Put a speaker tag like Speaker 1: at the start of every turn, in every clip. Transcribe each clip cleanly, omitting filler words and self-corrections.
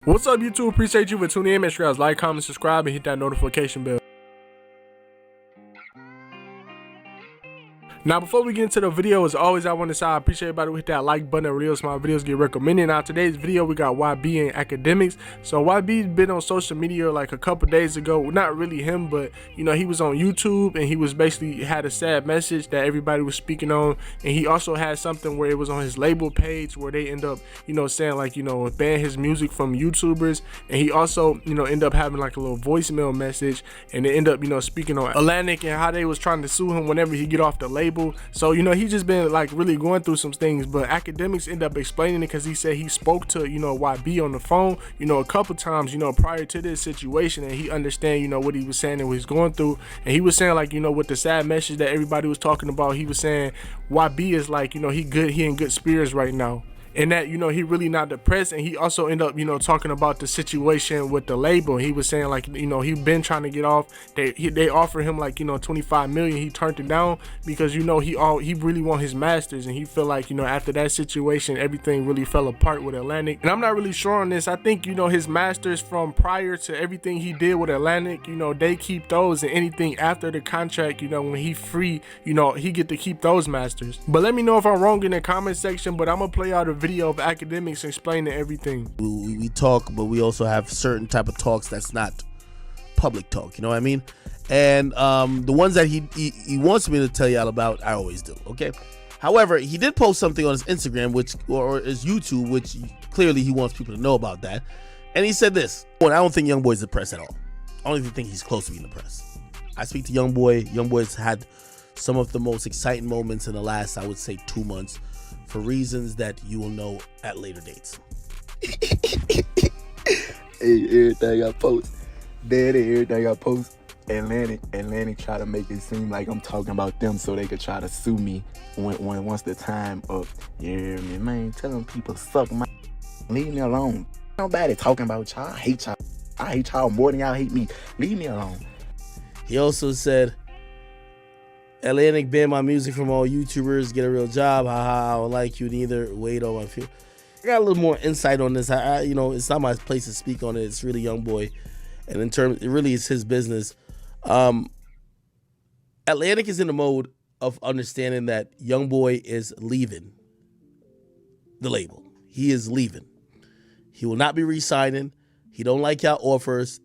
Speaker 1: What's up, YouTube? Appreciate you for tuning in. Make sure you guys like, comment, subscribe, and hit that notification bell. Now, before we get into the video, as always, I want to say I appreciate everybody who hit that like button. It really helps my videos get recommended. Now, today's video, we got YB and Akademiks. So, YB's been on social media like a couple days ago. Not really him, but, you know, he was on YouTube and he was basically had a sad message that everybody was speaking on. And he also had something where it was on his label page where they end up, you know, saying like, you know, ban his music from YouTubers. And he also, you know, end up having like a little voicemail message. And they end up, you know, speaking on Atlantic and how they was trying to sue him whenever he get off the label. So, you know, he just been like really going through some things, but Akademiks end up explaining it because he said he spoke to, you know, YB on the phone, you know, a couple times, you know, prior to this situation, and he understand, you know, what he was saying and what he's going through. And he was saying like, you know, with the sad message that everybody was talking about, he was saying YB is like, you know, he in good spirits right now. And that, you know, he really not depressed. And he also ended up, you know, talking about the situation with the label. He was saying like, you know, he been trying to get off. They offered him like, you know, 25 million. He turned it down because, you know, he really want his masters, and he feel like, you know, after that situation, everything really fell apart with Atlantic. And I'm not really sure on this. I think, you know, his masters from prior to everything he did with Atlantic, you know, they keep those, and anything after the contract, you know, when he free, you know, he get to keep those masters. But let me know if I'm wrong in the comment section. But I'm gonna play out a video of Akademiks explaining everything.
Speaker 2: We talk, but we also have certain type of talks that's not public talk, you know what I mean? And the ones that he wants me to tell y'all about, I always do, okay? However, he did post something on his Instagram, or his YouTube, which clearly he wants people to know about that. And he said this: I don't think YoungBoy's depressed at all. I don't even think he's close to being depressed. I speak to YoungBoy. YoungBoy's had some of the most exciting moments in the last, I would say, 2 months, for reasons that you will know at later dates.
Speaker 3: Hey, everything I post, everything I post, Atlantic try to make it seem like I'm talking about them so they could try to sue me once the time up. Yeah, man, tell them people suck my, leave me alone. Nobody talking about y'all. I hate y'all. I hate y'all more than y'all hate me. Leave me alone.
Speaker 2: He also said, Atlantic banned my music from all YouTubers. Get a real job. Haha, I don't like you neither. Wait on my fear. I got a little more insight on this. You know, it's not my place to speak on it. It's really YoungBoy, and in terms, it really is his business. Atlantic is in the mode of understanding that YoungBoy is leaving the label. He is leaving. He will not be re-signing. He don't like y'all offers.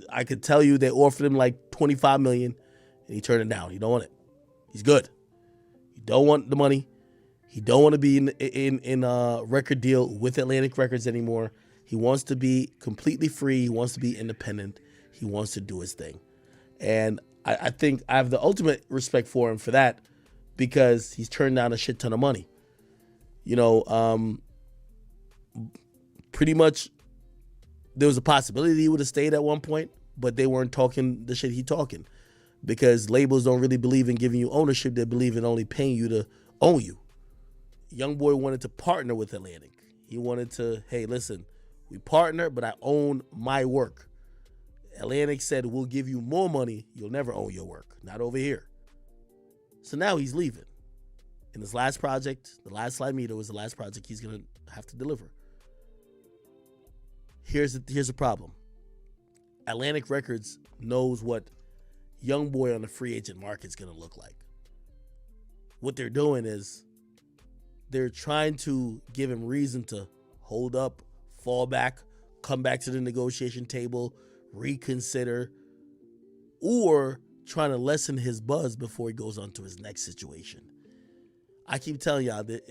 Speaker 2: I could tell you they offered him like 25 million, and he turned it down. He don't want it. He's good. He don't want the money. He don't want to be in a record deal with Atlantic Records anymore. He wants to be completely free. He wants to be independent. He wants to do his thing. And I think I have the ultimate respect for him for that, because he's turned down a shit ton of money. You know, pretty much there was a possibility he would have stayed at one point, but they weren't talking the shit he talking. Because labels don't really believe in giving you ownership. They believe in only paying you to own you. YoungBoy wanted to partner with Atlantic. He wanted to, hey, listen, we partner, but I own my work. Atlantic said, we'll give you more money. You'll never own your work. Not over here. So now he's leaving. In his last project, the last Slide Meter was the last project he's going to have to deliver. Here's the problem. Atlantic Records knows what YoungBoy on the free agent market is going to look like. What they're doing is they're trying to give him reason to hold up, fall back, come back to the negotiation table, reconsider, or trying to lessen his buzz before he goes on to his next situation. I keep telling y'all that,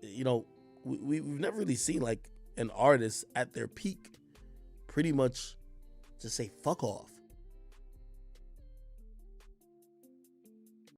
Speaker 2: you know, we've never really seen like an artist at their peak pretty much just say fuck off.